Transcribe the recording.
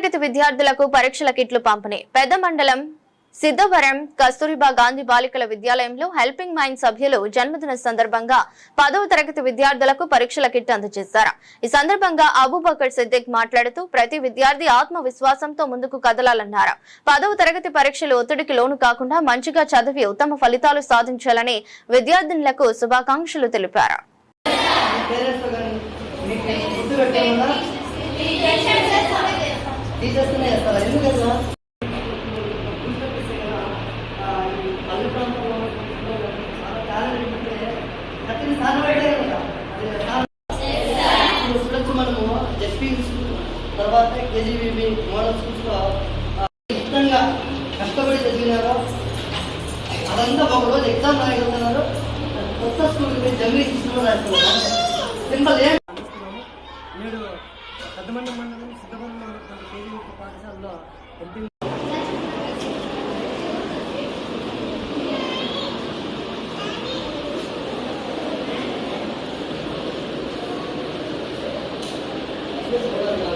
తరగతి విద్యార్థులకు పరీక్షల కిట్లు పంపిణీ. పెద్ద మండలం సిద్ధవరం కస్తూరిబా గాంధీ బాలికల విద్యాలయంలో హెల్పింగ్ మైండ్ సభ్యులు జన్మదిన సందర్భంగా 10వ తరగతి విద్యార్థులకు పరీక్షల కిట్ అందజేశారు. ఈ సందర్భంగా అబూబకర్ సిద్దిక్ మాట్లాడుతూ ప్రతి విద్యార్థి ఆత్మవిశ్వాసంతో ముందుకు కదలాలన్నారు. 10వ తరగతి పరీక్షలు ఒత్తిడికి లోను కాకుండా మంచిగా చదివి ఉత్తమ ఫలితాలు సాధించాలని విద్యార్థినులకు శుభాకాంక్షలు తెలిపారు. మనము జెడ్పీ తర్వాత కేజీబీబీ మోడల్ స్కూల్స్లో ఇష్టంగా కష్టపడి చదివినారో అదంతా ఒక రోజు ఎగ్జామ్ రాయగలుగుతున్నారు. కొత్త స్కూల్కి జమినీ తీసుకుని రాస్తున్నారు. సింపుల్ ఏం నేడు పెద్దమండ మండలం సిద్ధవరం కేజీబీ పాఠశాలలో Gracias.